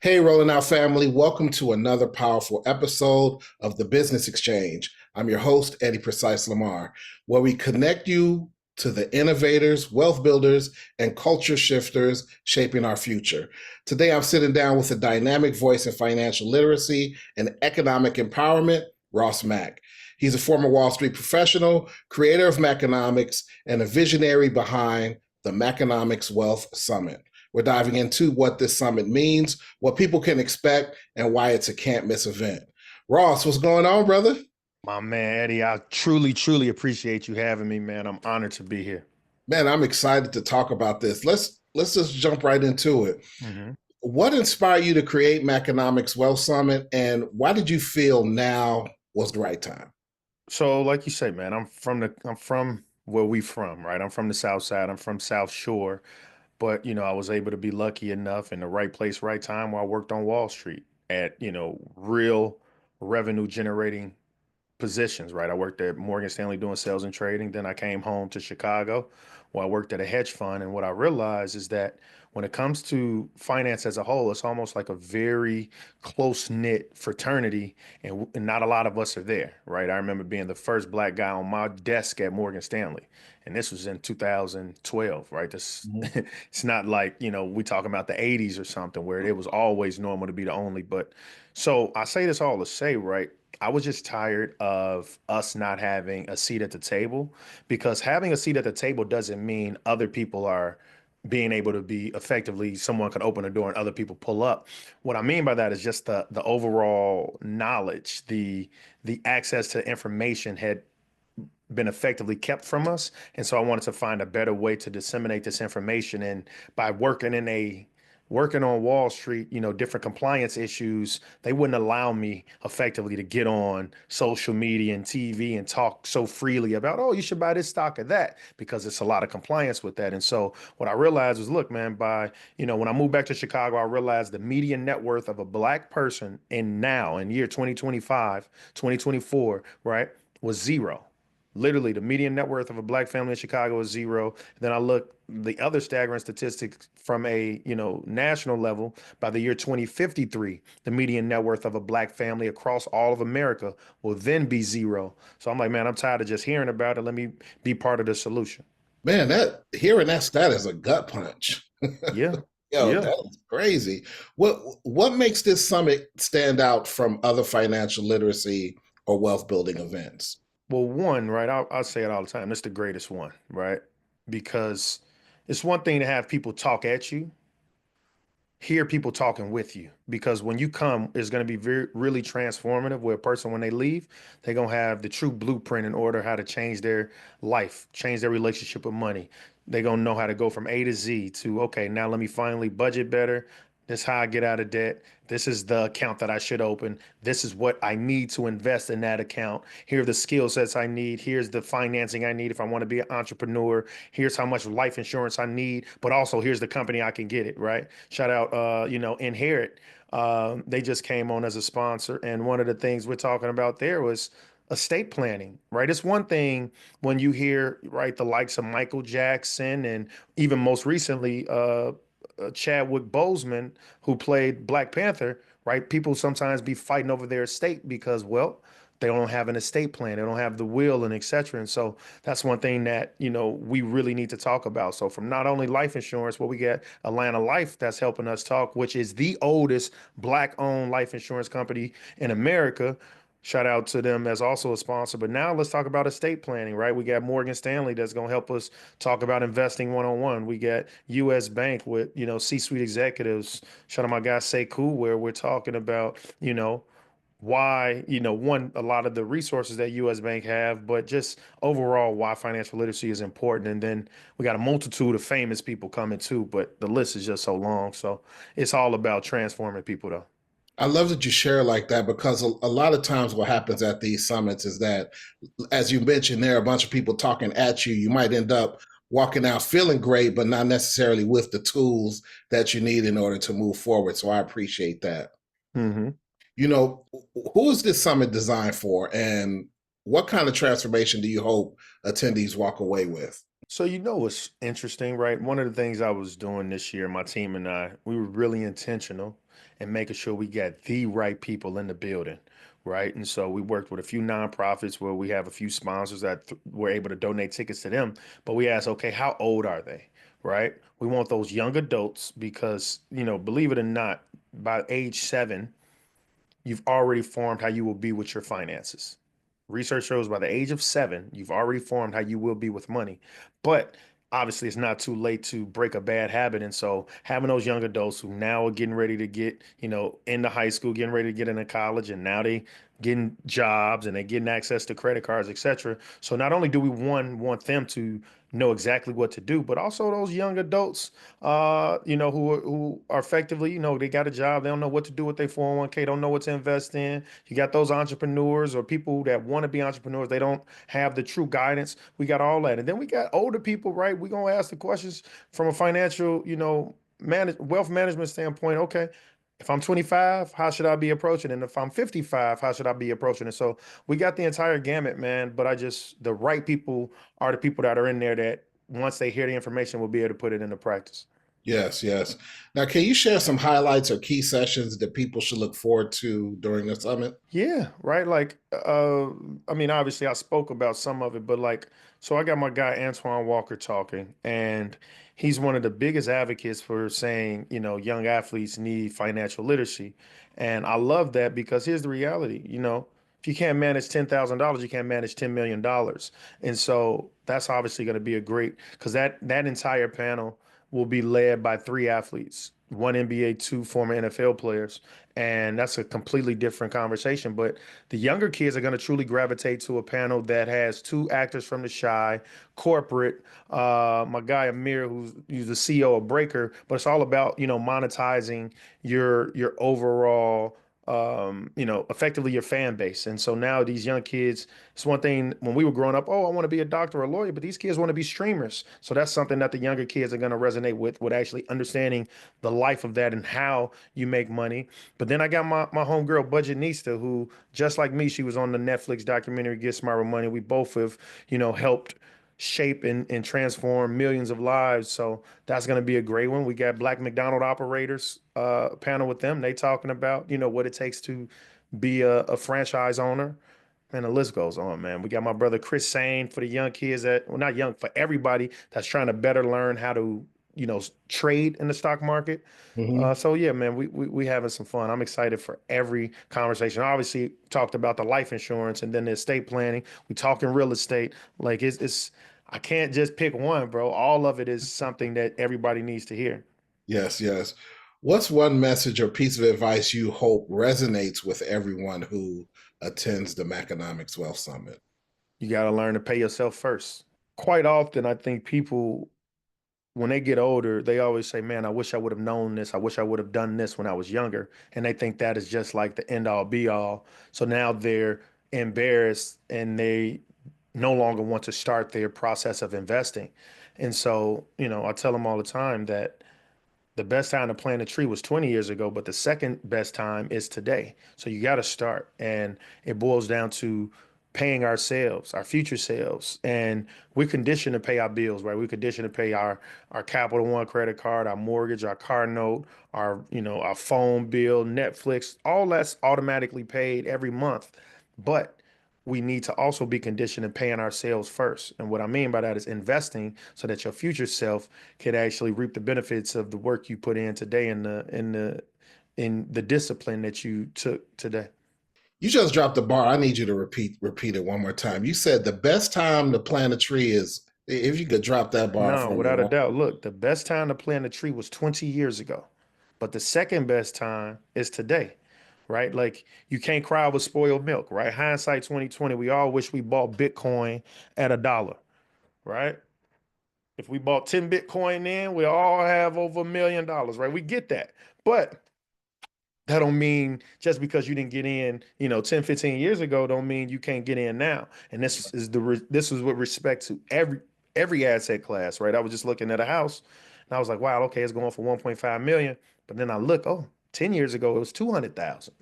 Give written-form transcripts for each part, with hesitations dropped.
Hey, Rolling Out family, welcome to another powerful episode of the Business Exchange. I'm your host, Eddie Precise Lamar, where we connect you to the innovators, wealth builders, and culture shifters shaping our future. Today, I'm sitting down with a dynamic voice in financial literacy and economic empowerment, Ross Mack. He's a former Wall Street professional, creator of Maconomics, and a visionary behind the Maconomics Wealth Summit. We're diving into what this summit means, what people can expect, and why it's a can't miss event. Ross, what's going on, brother? My man, Eddie, I truly appreciate you having me, man. I'm honored to be here. Man, I'm excited to talk about this. Let's just jump right into it. hmm What inspired you to create Maconomics Wealth Summit, and why did you feel now was the right time? So, like you say, man, I'm from where we from, right? I'm from the South Side. I'm from South Shore, but I was able to be lucky enough in the right place, right time while I worked on Wall Street at real revenue generating positions, right? I worked at Morgan Stanley doing sales and trading. Then I came home to Chicago where I worked at a hedge fund. And what I realized is that when it comes to finance as a whole, it's almost like a very close knit fraternity, and not a lot of us are there, right? I remember being the first black guy on my desk at Morgan Stanley. And this was in 2012, right? This Mhm. it's not like, we talking about the 80s or something where it was always normal to be the only. But so I say this all to say, right? I was just tired of us not having a seat at the table, because having a seat at the table doesn't mean other people are being able to be effectively, someone could open a door and other people pull up. What I mean by that is just the overall knowledge, the access to information had been effectively kept from us. And so I wanted to find a better way to disseminate this information. And by working on Wall Street, different compliance issues, they wouldn't allow me effectively to get on social media and TV and talk so freely about, oh, you should buy this stock or that, because it's a lot of compliance with that. And so what I realized was, look, man, when I moved back to Chicago, I realized the median net worth of a black person in year 2025, 2024, right, was zero. Literally, the median net worth of a black family in Chicago is zero. Then I look the other staggering statistics from a national level. By the year 2053, the median net worth of a black family across all of America will then be zero. So I'm like, man, I'm tired of just hearing about it. Let me be part of the solution. Man, that hearing that stat is a gut punch. Yeah, Yo, yeah. that is crazy. What makes this summit stand out from other financial literacy or wealth building events? Well, one, right? I'll say it all the time. It's the greatest one, right? Because it's one thing to have people talk at you, hear people talking with you, because when you come, it's going to be very really transformative, where a person, when they leave, they're going to have the true blueprint in order how to change their life, change their relationship with money. They're going to know how to go from A to Z to, okay, now let me finally budget better. This is how I get out of debt. This is the account that I should open. This is what I need to invest in that account. Here are the skill sets I need. Here's the financing I need if I want to be an entrepreneur. Here's how much life insurance I need, but also here's the company I can get it, right? Shout out, Inherit. They just came on as a sponsor. And one of the things we're talking about there was estate planning, right? It's one thing when you hear, right, the likes of Michael Jackson and even most recently, Chadwick Boseman, who played Black Panther, right? People sometimes be fighting over their estate because, well, they don't have an estate plan, they don't have the will, and et cetera. And so that's one thing that we really need to talk about. So from not only life insurance, what we get Atlanta Life that's helping us talk, which is the oldest Black-owned life insurance company in America. Shout out to them as also a sponsor. But now let's talk about estate planning, right? We got Morgan Stanley that's going to help us talk about investing one-on-one. We got US Bank with, C-suite executives. Shout out my guy Sekou, where we're talking about, why, one, a lot of the resources that US Bank have, but just overall why financial literacy is important. And then we got a multitude of famous people coming too, but the list is just so long. So it's all about transforming people though. I love that you share like that because a lot of times what happens at these summits is that, as you mentioned, there are a bunch of people talking at you. You might end up walking out feeling great, but not necessarily with the tools that you need in order to move forward. So I appreciate that. hmm You know, who is this summit designed for, and what kind of transformation do you hope attendees walk away with? So what's interesting, right? One of the things I was doing this year, my team and I, we were really intentional. and making sure we get the right people in the building, right? And so we worked with a few nonprofits where we have a few sponsors that were able to donate tickets to them. But we asked, okay, how old are they, right? We want those young adults because, believe it or not, by age 7, you've already formed how you will be with your finances. Research shows by the age of 7, you've already formed how you will be with money. But obviously, it's not too late to break a bad habit. And so, having those young adults who now are getting ready to get, into high school, getting ready to get into college, and now they getting jobs and they getting access to credit cards, etc. So not only do we want them to know exactly what to do, but also those young adults, who are effectively, they got a job, they don't know what to do with their 401k, don't know what to invest in. You got those entrepreneurs or people that want to be entrepreneurs, they don't have the true guidance. We got all that, and then we got older people, right? We're gonna ask the questions from a financial, wealth management standpoint. Okay, if I'm 25, how should I be approaching it? And if I'm 55, how should I be approaching it? So we got the entire gamut, man. But the right people are the people that are in there that once they hear the information will be able to put it into practice. Yes, yes. Now, can you share some highlights or key sessions that people should look forward to during the summit? Yeah, right. Like, I mean, obviously, I spoke about some of it, but like, so I got my guy Antoine Walker talking, and he's one of the biggest advocates for saying, young athletes need financial literacy. And I love that because here's the reality, if you can't manage $10,000, you can't manage $10 million. And so that's obviously going to be a great because that entire panel will be led by 3 athletes, one NBA, 2 former NFL players, and that's a completely different conversation. But the younger kids are going to truly gravitate to a panel that has 2 actors from the Shy, corporate, my guy Amir, who's the CEO of Breaker, but it's all about monetizing your overall effectively your fan base. And so now these young kids, it's one thing when we were growing up, oh, I want to be a doctor or a lawyer, but these kids want to be streamers. So that's something that the younger kids are going to resonate with actually understanding the life of that and how you make money. But then I got my homegirl Budgetnista, who just like me, she was on the Netflix documentary Get Smart with Money. We both have, helped shape and transform millions of lives. So that's going to be a great one. We got Black McDonald operators panel with them. They talking about, what it takes to be a franchise owner. And the list goes on, man. We got my brother Chris Sane for the young kids that, well, not young, for everybody that's trying to better learn how to, trade in the stock market. Hmm. So yeah, man, we having some fun. I'm excited for every conversation. Obviously, talked about the life insurance and then the estate planning. We talking real estate. Like it's I can't just pick one, bro. All of it is something that everybody needs to hear. Yes, yes. What's one message or piece of advice you hope resonates with everyone who attends the Maconomics Wealth Summit? You got to learn to pay yourself first. Quite often, I think people when they get older, they always say, "Man, I wish I would have known this. I wish I would have done this when I was younger." And they think that is just like the end all be all. So now they're embarrassed and they no longer want to start their process of investing. And so, I tell them all the time that the best time to plant a tree was 20 years ago, but the second best time is today. So you got to start. And it boils down to paying ourselves, our future selves. And we're conditioned to pay our bills, right? We're conditioned to pay our Capital One credit card, our mortgage, our car note, our phone bill, Netflix, all that's automatically paid every month. But we need to also be conditioned in paying ourselves first. And what I mean by that is investing so that your future self can actually reap the benefits of the work you put in today and in the discipline that you took today. You just dropped the bar. I need you to repeat it one more time. You said the best time to plant a tree is if you could drop that bar No, for me. without a doubt. Look, the best time to plant a tree was 20 years ago, but the second best time is today, right? Like you can't cry with spoiled milk, right? Hindsight 2020, we all wish we bought Bitcoin at $1, right? If we bought 10 Bitcoin in, we all have over $1 million, right? We get that. But that don't mean just because you didn't get in, 10, 15 years ago, don't mean you can't get in now. And this is with respect to every asset class, right? I was just looking at a house and I was like, wow, okay, it's going for 1.5 million. But then I look, oh, 10 years ago, it was 200,000,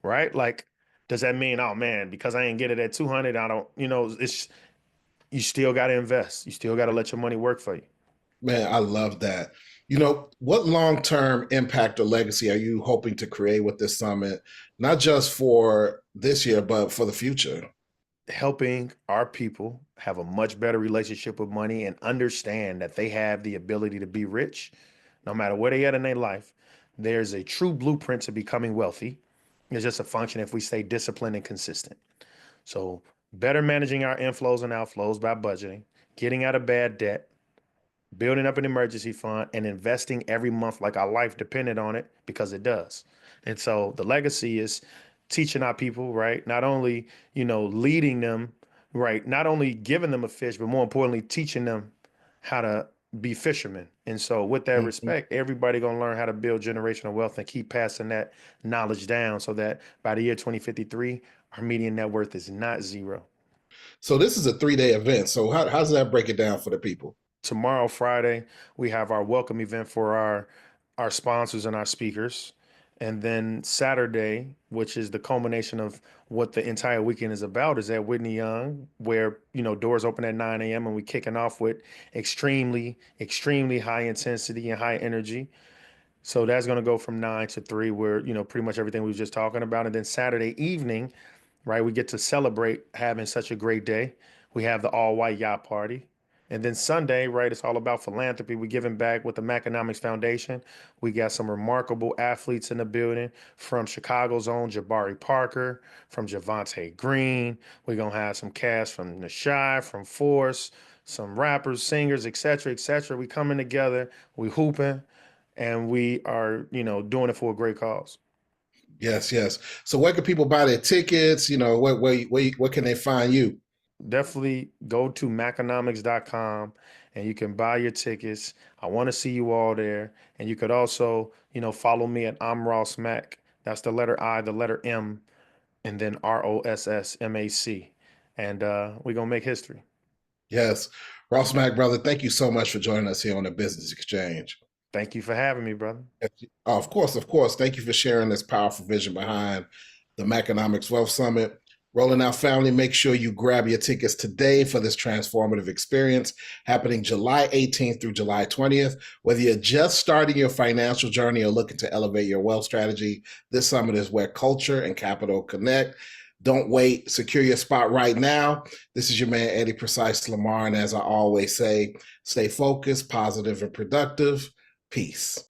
right? Like, does that mean, oh man, because I ain't get it at 200, I don't, it's you still got to invest. You still got to let your money work for you. Man, I love that. What long-term impact or legacy are you hoping to create with this summit, not just for this year, but for the future? Helping our people have a much better relationship with money and understand that they have the ability to be rich no matter where they at in their life. There's a true blueprint to becoming wealthy. It's just a function if we stay disciplined and consistent. So, better managing our inflows and outflows by budgeting, getting out of bad debt, building up an emergency fund, and investing every month like our life depended on it, because it does. And so the legacy is teaching our people, right? Not only, leading them, right? Not only giving them a fish, but more importantly, teaching them how to be fishermen. And so with that Mhm. respect, everybody going to learn how to build generational wealth and keep passing that knowledge down so that by the year 2053, our median net worth is not zero. So this is a 3-day event. So how does that break it down for the people? Tomorrow, Friday, we have our welcome event for our sponsors and our speakers. And then Saturday, which is the culmination of what the entire weekend is about, is at Whitney Young, where doors open at 9 a.m. and we kicking off with extremely, extremely high intensity and high energy. So that's going to go from 9 to 3, where pretty much everything we were just talking about. And then Saturday evening, right, we get to celebrate having such a great day. We have the all white yacht party. And then Sunday, right, it's all about philanthropy. We're giving back with the Maconomics Foundation. We got some remarkable athletes in the building, from Chicago's own Jabari Parker, from Javante Green. We're going to have some cast from Nashai, from Force, some rappers, singers, etc., etc. We coming together, we hooping, and we are, doing it for a great cause. Yes, yes. So where can people buy their tickets? Where can they find you? Definitely go to maconomics.com and you can buy your tickets. I want to see you all there. And you could also, follow me at I'm Ross Mac. That's the letter I, the letter M, and then ROSSMAC. And we're going to make history. Yes. Ross Mack, brother, thank you so much for joining us here on the Business Exchange. Thank you for having me, brother. Of course, of course. Thank you for sharing this powerful vision behind the Maconomics Wealth Summit. Rolling Out family, make sure you grab your tickets today for this transformative experience happening July 18th through July 20th. Whether you're just starting your financial journey or looking to elevate your wealth strategy, this summit is where culture and capital connect. Don't wait. Secure your spot right now. This is your man, Eddie Precise Lamar. And as I always say, stay focused, positive, and productive. Peace.